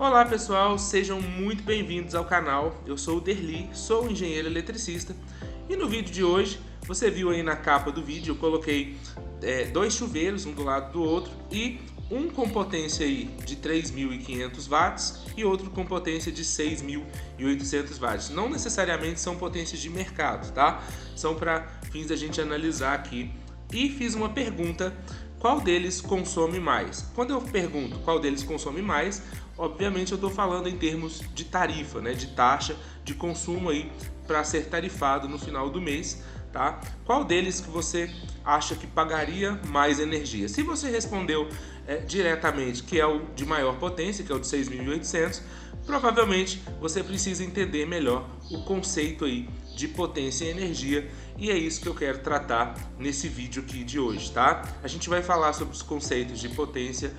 Olá pessoal, sejam muito bem-vindos ao canal. Eu sou o Derli, sou engenheiro eletricista e no vídeo de hoje, você viu aí na capa do vídeo, eu coloquei dois chuveiros, um do lado do outro, e um com potência aí de 3.500 watts e outro com potência de 6.800 watts. Não necessariamente são potências de mercado, tá? São para fins da gente analisar aqui. E fiz uma pergunta: qual deles consome mais? Quando eu pergunto qual deles consome mais, obviamente eu estou falando em termos de tarifa, né, de taxa de consumo aí para ser tarifado no final do mês, tá? Qual deles que você acha que pagaria mais energia? Se você respondeu diretamente que é o de maior potência, que é o de 6.800, provavelmente você precisa entender melhor o conceito aí de potência e energia, e é isso que eu quero tratar nesse vídeo aqui de hoje, tá? A gente vai falar sobre os conceitos de potência,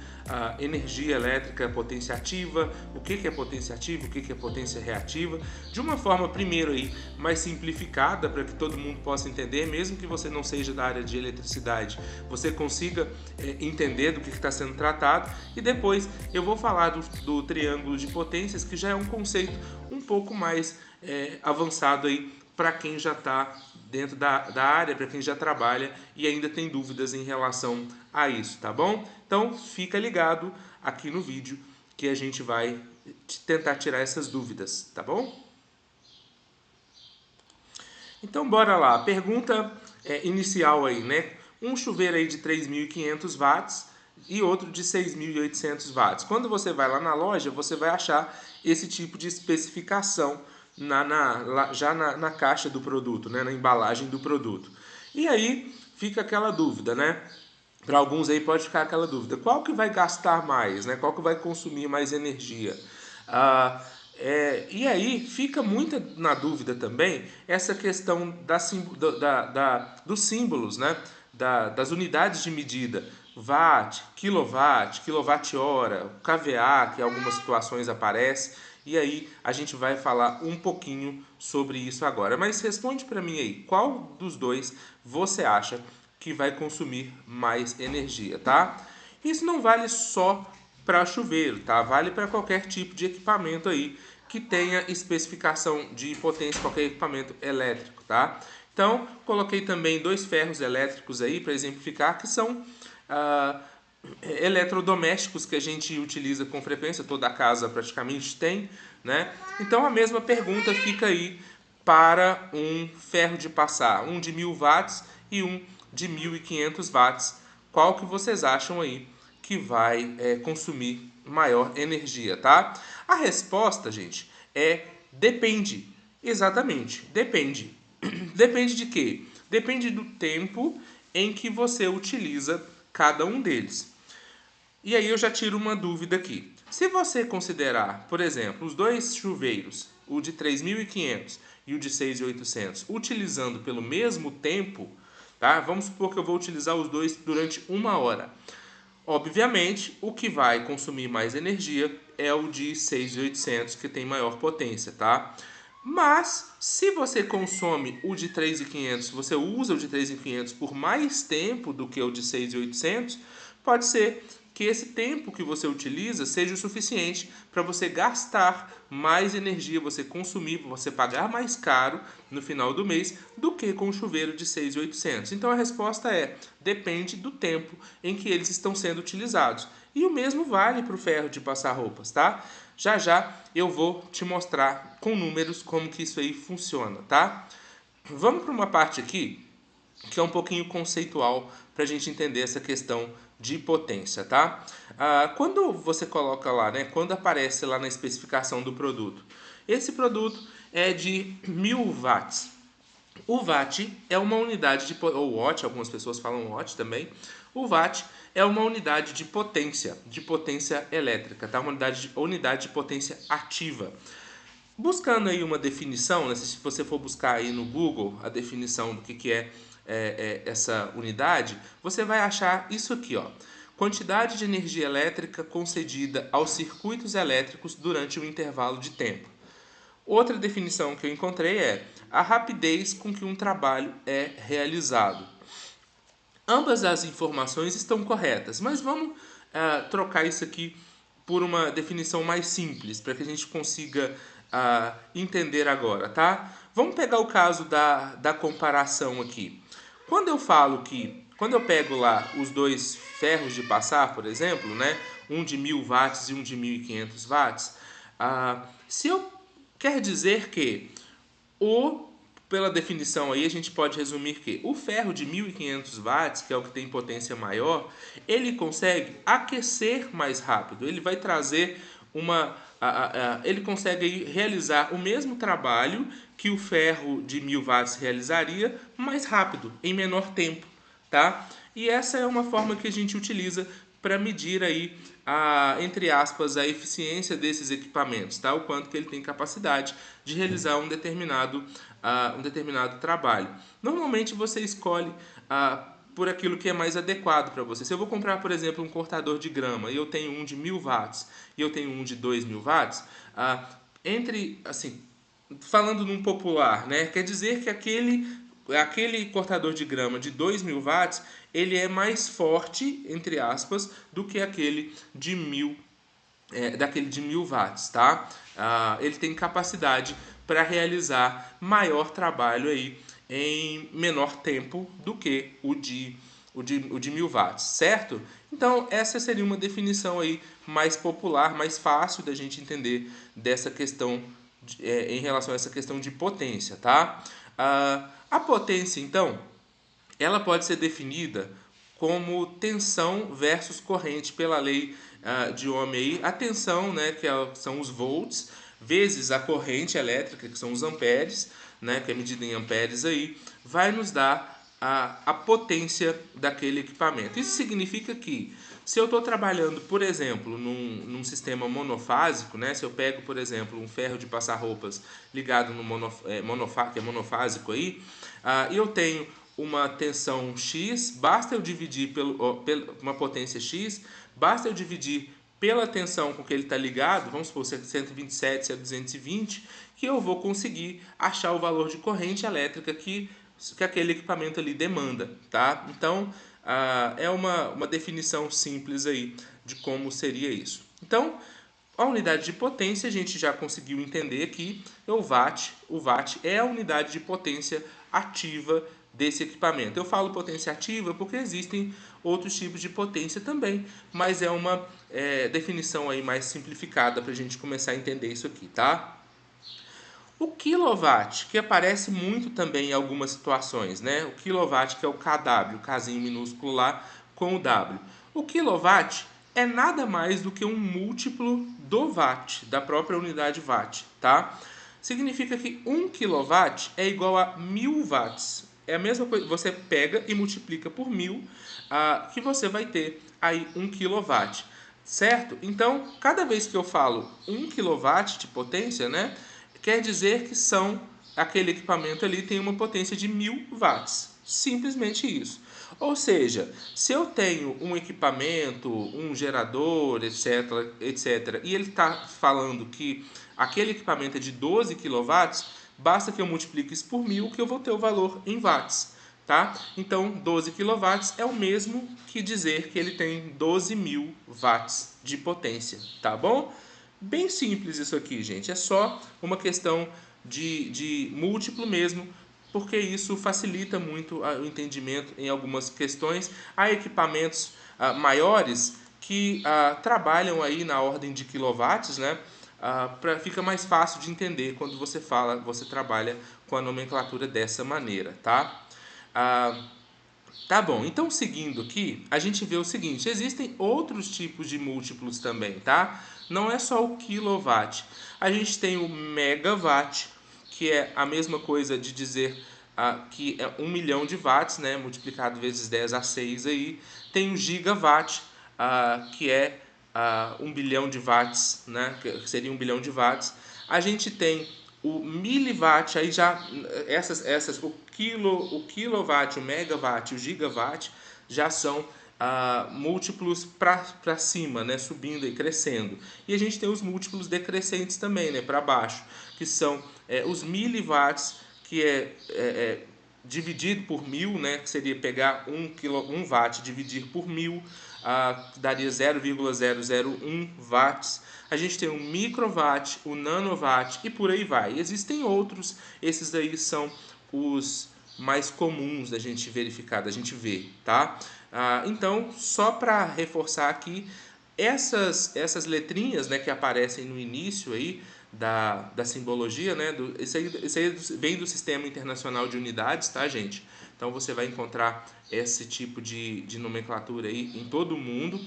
energia elétrica, potência ativa, o que é potência ativa, o que é potência reativa, de uma forma primeiro aí mais simplificada para que todo mundo possa entender, mesmo que você não seja da área de eletricidade, você consiga entender do que está sendo tratado, e depois eu vou falar do triângulo de potências, que já é um conceito um pouco mais avançado aí para quem já está dentro da área, para quem já trabalha e ainda tem dúvidas em relação a isso, tá bom? Então fica ligado aqui no vídeo que a gente vai tentar tirar essas dúvidas, tá bom? Então bora lá, pergunta inicial aí, né? Um chuveiro aí de 3.500 watts e outro de 6.800 watts. Quando você vai lá na loja, você vai achar esse tipo de especificação já na caixa do produto, né? Na embalagem do produto. E aí fica aquela dúvida, né? Para alguns aí pode ficar aquela dúvida: qual que vai gastar mais, né? Qual que vai consumir mais energia? E aí fica muito na dúvida também essa questão dos símbolos, né? Das unidades de medida: watt, quilowatt-hora, kVA, que em algumas situações aparece. E aí a gente vai falar um pouquinho sobre isso agora. Mas responde para mim aí, qual dos dois você acha que vai consumir mais energia, tá? Isso não vale só para chuveiro, tá? Vale para qualquer tipo de equipamento aí que tenha especificação de potência, qualquer equipamento elétrico, tá? Então, coloquei também dois ferros elétricos aí para exemplificar, que são eletrodomésticos que a gente utiliza com frequência, toda a casa praticamente tem, né? Então a mesma pergunta fica aí para um ferro de passar, um de 1.000 watts e um de 1.500 watts. Qual que vocês acham aí que vai consumir maior energia, tá? A resposta, gente, depende. Exatamente, depende. Depende de quê? Depende do tempo em que você utiliza cada um deles. E aí eu já tiro uma dúvida aqui. Se você considerar, por exemplo, os dois chuveiros, o de 3.500 e o de 6.800, utilizando pelo mesmo tempo, tá? Vamos supor que eu vou utilizar os dois durante 1 hora. Obviamente, o que vai consumir mais energia é o de 6.800, que tem maior potência, tá? Mas, se você consome o de 3.500, você usa o de 3.500 por mais tempo do que o de 6.800, pode ser que esse tempo que você utiliza seja o suficiente para você gastar mais energia, você consumir, você pagar mais caro no final do mês do que com o chuveiro de 6.800. Então a resposta depende do tempo em que eles estão sendo utilizados. E o mesmo vale para o ferro de passar roupas, tá? Já já eu vou te mostrar com números como que isso aí funciona, tá? Vamos para uma parte aqui que é um pouquinho conceitual para a gente entender essa questão de potência, tá? Quando você coloca lá, né? Quando aparece lá na especificação do produto, esse produto é de 1.000 watts. O watt é uma unidade de, ou watt, algumas pessoas falam watt também. O watt é uma unidade de potência elétrica, tá? Uma unidade de potência ativa. Buscando aí uma definição, né, se você for buscar aí no Google a definição do que é essa unidade, você vai achar isso aqui, ó: quantidade de energia elétrica concedida aos circuitos elétricos durante um intervalo de tempo. Outra definição que eu encontrei é a rapidez com que um trabalho é realizado. Ambas as informações estão corretas, mas vamos trocar isso aqui por uma definição mais simples, para que a gente consiga entender agora, tá? Vamos pegar o caso da comparação aqui. Quando eu pego lá os dois ferros de passar, por exemplo, né, um de 1000 watts e um de 1500 watts, se eu quer dizer que pela definição aí, a gente pode resumir que o ferro de 1500 watts, que é o que tem potência maior, ele consegue aquecer mais rápido. Ele vai trazer ele consegue realizar o mesmo trabalho que o ferro de 1000 watts realizaria mais rápido, em menor tempo, tá? E essa é uma forma que a gente utiliza para medir aí entre aspas, a eficiência desses equipamentos, tá? O quanto que ele tem capacidade de realizar um determinado trabalho. Normalmente você escolhe por aquilo que é mais adequado para você. Se eu vou comprar, por exemplo, um cortador de grama e eu tenho um de 1000 watts e eu tenho um de 2000 watts, falando num popular, né, quer dizer que aquele cortador de grama de 2000 watts, ele é mais forte, entre aspas, do que aquele de 1000 watts, tá? Ele tem capacidade para realizar maior trabalho aí em menor tempo do que o de 1000 watts, certo? Então, essa seria uma definição aí mais popular, mais fácil da gente entender dessa questão em relação a essa questão de potência, tá? A potência, então, ela pode ser definida como tensão versus corrente pela lei de Ohm aí. A tensão, né, são os volts, vezes a corrente elétrica, que são os amperes, né, que é medida em amperes aí, vai nos dar a potência daquele equipamento. Isso significa que se eu estou trabalhando, por exemplo, num sistema monofásico, né, se eu pego, por exemplo, um ferro de passar roupas ligado no que é monofásico aí, e eu tenho uma tensão X, basta eu dividir uma potência X, basta eu dividir pela tensão com que ele está ligado, vamos supor, se é 127, se é 220, que eu vou conseguir achar o valor de corrente elétrica que aquele equipamento ali demanda, tá? Então, é uma definição simples aí de como seria isso. Então, a unidade de potência a gente já conseguiu entender que o watt é a unidade de potência ativa desse equipamento. Eu falo potência ativa porque existem outros tipos de potência também, mas é uma definição aí mais simplificada para a gente começar a entender isso aqui, tá? O quilowatt, que aparece muito também em algumas situações, né? O quilowatt, que é o kW, o Kzinho minúsculo lá com o W. O quilowatt é nada mais do que um múltiplo do watt, da própria unidade watt, tá? Significa que 1 kW é igual a 1000 watts. É a mesma coisa, você pega e multiplica por 1000, que você vai ter aí 1 kW, certo? Então, cada vez que eu falo 1 kW de potência, né, quer dizer que aquele equipamento ali tem uma potência de 1000 watts. Simplesmente isso. Ou seja, se eu tenho um equipamento, um gerador, etc., e ele está falando que aquele equipamento é de 12 kW, basta que eu multiplique isso por 1000 que eu vou ter o valor em watts. Tá? Então, 12 kW é o mesmo que dizer que ele tem 12.000 watts de potência. Tá bom? Bem simples isso aqui, gente. É só uma questão de múltiplo mesmo, porque isso facilita muito o entendimento em algumas questões. Há equipamentos maiores que trabalham aí na ordem de quilowatts, né? Fica mais fácil de entender quando você trabalha com a nomenclatura dessa maneira, tá? Tá bom, então seguindo aqui, a gente vê o seguinte, existem outros tipos de múltiplos também, tá? Não é só o quilowatt. A gente tem o megawatt, que é a mesma coisa de dizer que é 1 milhão de watts, né? Multiplicado vezes 10 a 6 aí. Tem o gigawatt, que é 1 bilhão de watts, né? Que seria 1 bilhão de watts. A gente tem o miliwatt, aí já o quilowatt, o megawatt, o gigawatt já são múltiplos para cima, né, subindo e crescendo. E a gente tem os múltiplos decrescentes também, né, para baixo, que são os miliwatts, que dividido por 1000, né, que seria pegar 1 watt dividir por 1000, daria 0,001 watts. A gente tem o microwatt, o nanowatt e por aí vai. Existem outros, esses daí são os mais comuns da gente verificar, da gente ver, tá? Então, só para reforçar aqui, essas letrinhas, né, que aparecem no início aí da simbologia, né, isso aí vem do Sistema Internacional de Unidades, tá, gente? Então você vai encontrar esse tipo de nomenclatura aí em todo o mundo.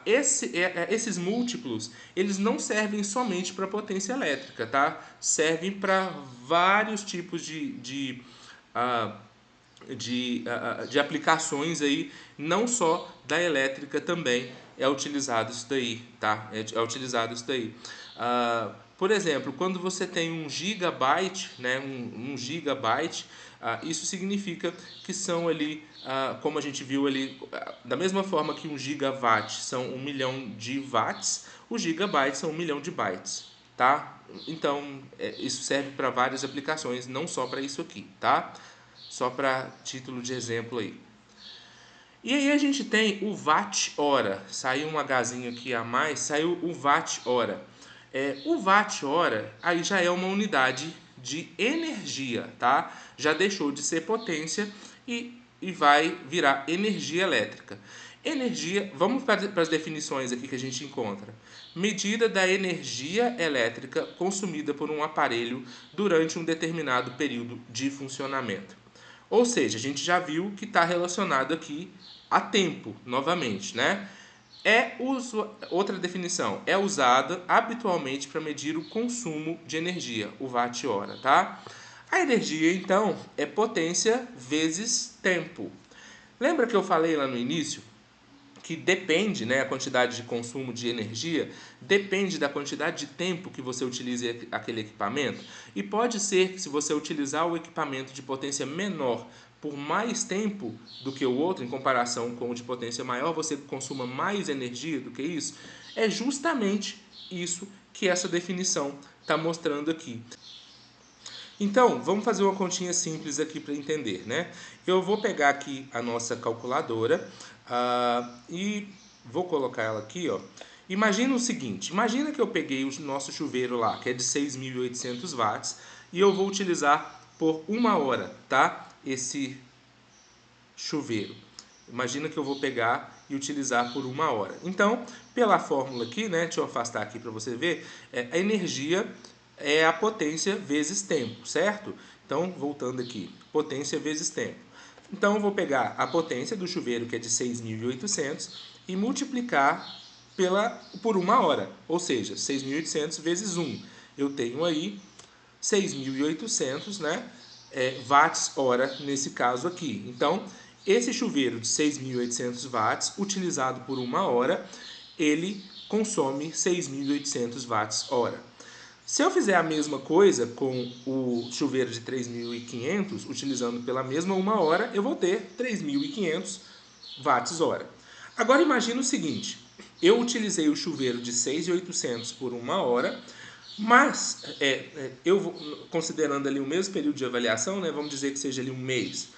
Esses múltiplos, eles não servem somente para potência elétrica, tá? Servem para vários tipos de aplicações aí, não só da elétrica também é utilizado isso daí, tá? É utilizado isso daí. Por exemplo, quando você tem 1 gigabyte, né, um gigabyte, isso significa que são ali, como a gente viu ali, da mesma forma que 1 gigawatt são 1 milhão de watts, o gigabyte são 1 milhão de bytes, tá? Então, isso serve para várias aplicações, não só para isso aqui, tá? Só para título de exemplo aí. E aí a gente tem o watt-hora. Saiu um Hzinho aqui a mais, saiu o watt-hora. O watt-hora aí já é uma unidade de energia, tá? Já deixou de ser potência e vai virar energia elétrica. Energia, vamos para as definições aqui que a gente encontra. Medida da energia elétrica consumida por um aparelho durante um determinado período de funcionamento. Ou seja, a gente já viu que está relacionado aqui a tempo, novamente, né? Outra definição, é usada habitualmente para medir o consumo de energia, o watt-hora, tá? A energia, então, é potência vezes tempo. Lembra que eu falei lá no início que depende, né, a quantidade de consumo de energia depende da quantidade de tempo que você utiliza aquele equipamento? E pode ser que se você utilizar o equipamento de potência menor por mais tempo do que o outro, em comparação com o de potência maior, você consuma mais energia do que isso? É justamente isso que essa definição está mostrando aqui. Então, vamos fazer uma continha simples aqui para entender, né? Eu vou pegar aqui a nossa calculadora e vou colocar ela aqui, ó. Imagina o seguinte, imagina que eu peguei o nosso chuveiro lá, que é de 6.800 watts, e eu vou utilizar por 1 hora, tá? Esse chuveiro. Imagina que eu vou pegar e utilizar por 1 hora. Então, pela fórmula aqui, né? Deixa eu afastar aqui para você ver, a energia é a potência vezes tempo, certo? Então, voltando aqui, potência vezes tempo. Então, eu vou pegar a potência do chuveiro, que é de 6.800, e multiplicar por 1 hora, ou seja, 6.800 vezes 1. Eu tenho aí 6.800, né, watts-hora nesse caso aqui. Então, esse chuveiro de 6.800 watts, utilizado por 1 hora, ele consome 6.800 watts-hora. Se eu fizer a mesma coisa com o chuveiro de 3.500, utilizando pela mesma 1 hora, eu vou ter 3.500 watts-hora. Agora imagine o seguinte, eu utilizei o chuveiro de 6.800 por 1 hora, mas eu vou, considerando ali o mesmo período de avaliação, né, vamos dizer que seja ali um mês,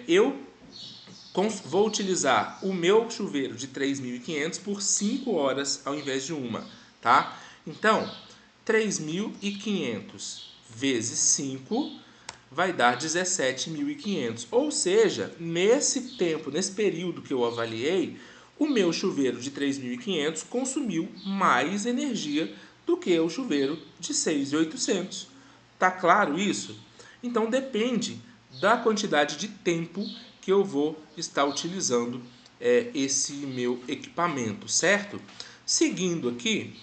eu vou utilizar o meu chuveiro de 3.500 por 5 horas ao invés de uma, tá? Então, 3.500 vezes 5 vai dar 17.500. Ou seja, nesse tempo, nesse período que eu avaliei, o meu chuveiro de 3.500 consumiu mais energia do que o chuveiro de 6.800. Tá claro isso? Então depende da quantidade de tempo que eu vou estar utilizando esse meu equipamento, certo? Seguindo aqui,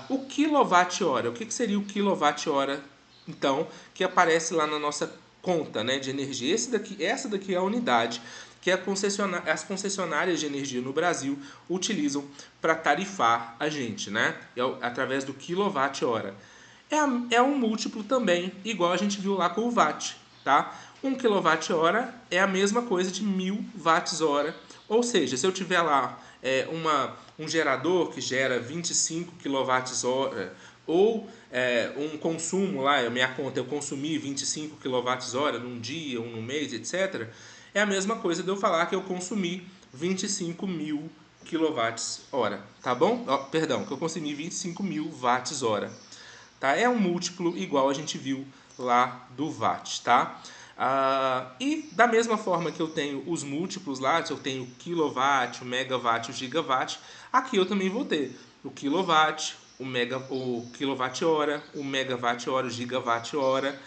o quilowatt-hora. O que seria o quilowatt-hora, então, que aparece lá na nossa conta, né, de energia? Essa daqui é a unidade que as concessionárias de energia no Brasil utilizam para tarifar a gente, né? Através do quilowatt-hora. É um múltiplo também, igual a gente viu lá com o watt, tá? 1 kWh é a mesma coisa de 1.000 watts-hora. Ou seja, se eu tiver lá um gerador que gera 25 kWh ou um consumo lá, a minha conta, eu consumi 25 kWh num dia ou num mês, etc., é a mesma coisa de eu falar que eu consumi 25.000 kWh, tá bom? Perdão, que eu consumi 25.000 watts-hora. Tá? É um múltiplo igual a gente viu lá do watt, tá? E da mesma forma que eu tenho os múltiplos lá, se eu tenho o quilowatt, o megawatt, o gigawatt, aqui eu também vou ter o quilowatt, o quilowatt-hora, o megawatt-hora, o gigawatt-hora.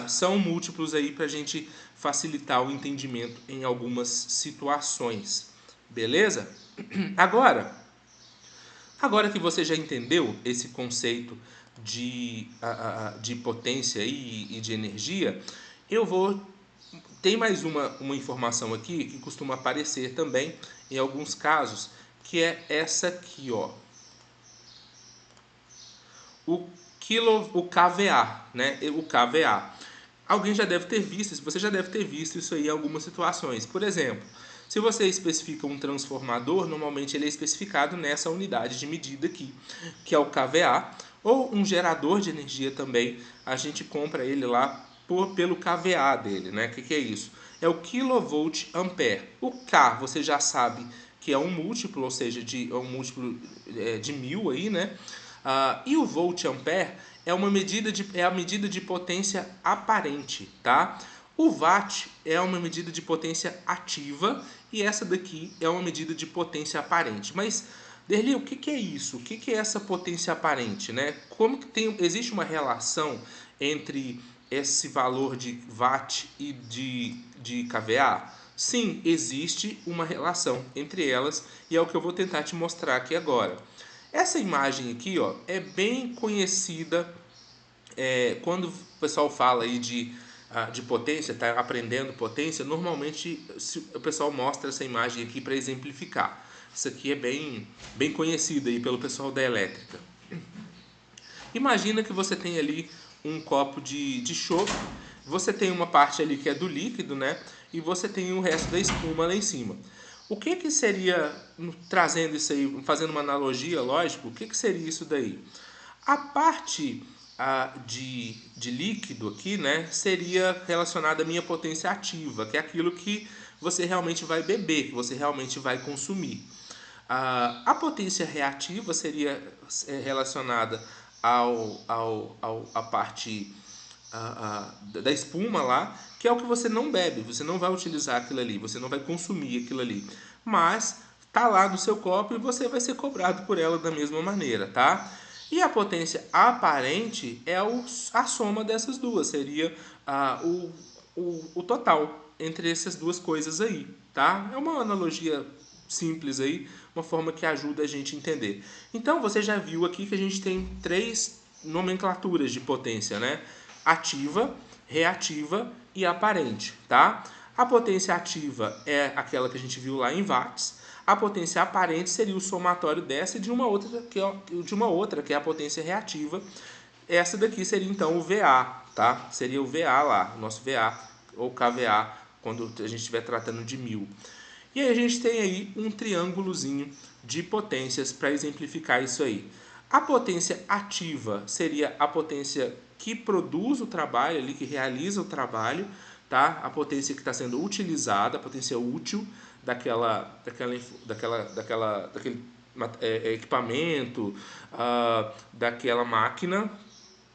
São múltiplos aí para a gente facilitar o entendimento em algumas situações. Beleza? Agora que você já entendeu esse conceito de potência e de energia, eu vou. Tem mais uma informação aqui que costuma aparecer também em alguns casos, que é essa aqui, ó. O kVA, né? O kVA. Alguém já deve ter visto, você já deve ter visto isso aí em algumas situações. Por exemplo, se você especifica um transformador, normalmente ele é especificado nessa unidade de medida aqui, que é o kVA, ou um gerador de energia também, a gente compra ele lá pelo kVA dele, né? O que é isso? É o kilovolt ampere. O K você já sabe que é um múltiplo, ou seja, é um múltiplo de 1000 aí, né? E o volt ampere é a medida de potência aparente, tá? O watt é uma medida de potência ativa e essa daqui é uma medida de potência aparente. Mas, Derli, o que é isso? O que é essa potência aparente, né? Como que existe uma relação entre esse valor de watt e de kVA? Sim, existe uma relação entre elas e é o que eu vou tentar te mostrar aqui agora. Essa imagem aqui, ó, é bem conhecida quando o pessoal fala aí de potência, está aprendendo potência, normalmente o pessoal mostra essa imagem aqui para exemplificar. Isso aqui é bem conhecido aí pelo pessoal da elétrica. Imagina que você tem ali um copo de chope, você tem uma parte ali que é do líquido, né? E você tem o resto da espuma lá em cima. O que seria, trazendo isso aí, fazendo uma analogia, lógico, o que seria isso daí? A parte de líquido aqui, né, seria relacionada à minha potência ativa, que é aquilo que você realmente vai beber, que você realmente vai consumir. A potência reativa seria relacionada à parte da espuma lá, que é o que você não bebe, você não vai utilizar aquilo ali, você não vai consumir aquilo ali, mas tá lá no seu copo e você vai ser cobrado por ela da mesma maneira, tá? E a potência aparente é a soma dessas duas, seria o total entre essas duas coisas aí, tá? É uma analogia simples aí, uma forma que ajuda a gente a entender. Então você já viu aqui que a gente tem três nomenclaturas de potência, né? Ativa, reativa e aparente, tá? A potência ativa é aquela que a gente viu lá em watts. A potência aparente seria o somatório dessa e de uma outra que é a potência reativa. Essa daqui seria então o VA, tá? Seria o VA lá, o nosso VA ou kVA, quando a gente estiver tratando de 1000. E aí a gente tem aí um triângulozinho de potências para exemplificar isso aí. A potência ativa seria a potência que produz o trabalho, ali, que realiza o trabalho, tá? A potência que está sendo utilizada, a potência útil daquele equipamento, daquela máquina,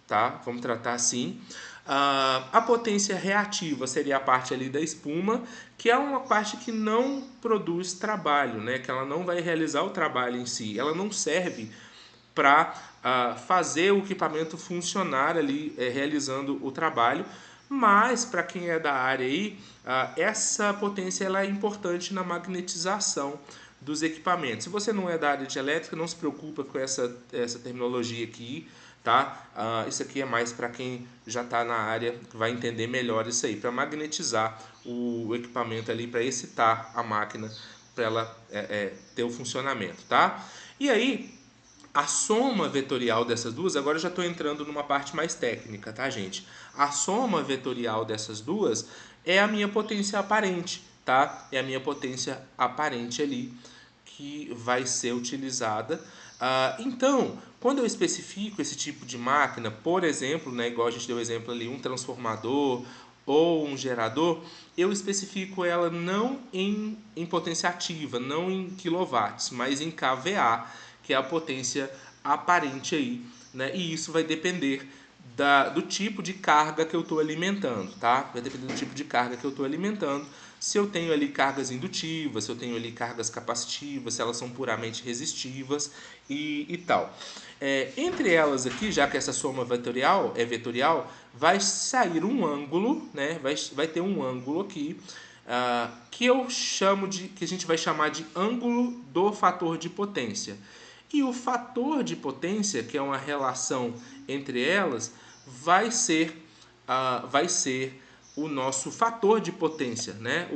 tá? Vamos tratar assim. A potência reativa seria a parte ali da espuma, que é uma parte que não produz trabalho, né? Que ela não vai realizar o trabalho em si, ela não serve para fazer o equipamento funcionar ali, realizando o trabalho. Mas, para quem é da área aí, essa potência ela é importante na magnetização dos equipamentos. Se você não é da área de elétrica, não se preocupa com essa terminologia aqui, tá? Isso aqui é mais para quem já está na área, que vai entender melhor isso aí, para magnetizar o equipamento ali, para excitar a máquina, para ela ter o funcionamento, tá? E aí, a soma vetorial dessas duas, agora eu já estou entrando numa parte mais técnica, tá, gente? A soma vetorial dessas duas é a minha potência aparente, tá? É a minha potência aparente ali que vai ser utilizada. Então, Quando eu especifico esse tipo de máquina, por exemplo, né, igual a gente deu exemplo ali, um transformador ou um gerador, eu especifico ela não em potência ativa, não em quilowatts, mas em kVA, que é a potência aparente aí, né? E isso vai depender do tipo de carga que eu estou alimentando, tá? Vai depender do tipo de carga que eu estou alimentando. Se eu tenho ali cargas indutivas, se eu tenho ali cargas capacitivas, se elas são puramente resistivas e tal. Entre elas aqui, já que essa soma vetorial, vai sair um ângulo, né? Vai ter um ângulo aqui que eu chamo que a gente vai chamar de ângulo do fator de potência. E o fator de potência, que é uma relação entre elas, vai ser o nosso fator de potência, né?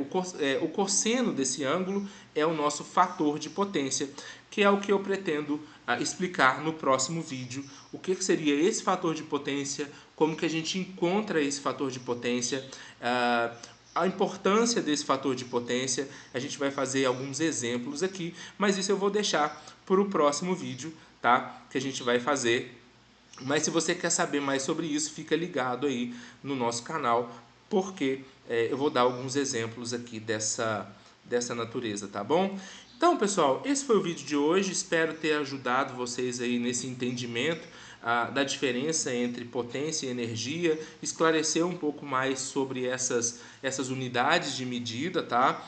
O cosseno desse ângulo é o nosso fator de potência, que é o que eu pretendo explicar no próximo vídeo. O que seria esse fator de potência, como que a gente encontra esse fator de potência, a importância desse fator de potência. A gente vai fazer alguns exemplos aqui, mas isso eu vou deixar para o próximo vídeo, tá? Que a gente vai fazer. Mas se você quer saber mais sobre isso, fica ligado aí no nosso canal, porque eu vou dar alguns exemplos aqui dessa natureza, tá bom? Então, pessoal, esse foi o vídeo de hoje. Espero ter ajudado vocês aí nesse entendimento da diferença entre potência e energia, esclarecer um pouco mais sobre essas unidades de medida, tá?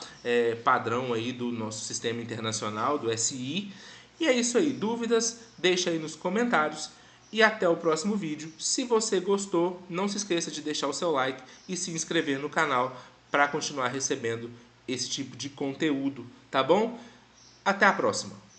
Padrão aí do nosso sistema internacional, do SI. E é isso aí. Dúvidas? Deixa aí nos comentários. E até o próximo vídeo. Se você gostou, não se esqueça de deixar o seu like e se inscrever no canal para continuar recebendo esse tipo de conteúdo, tá bom? Até a próxima!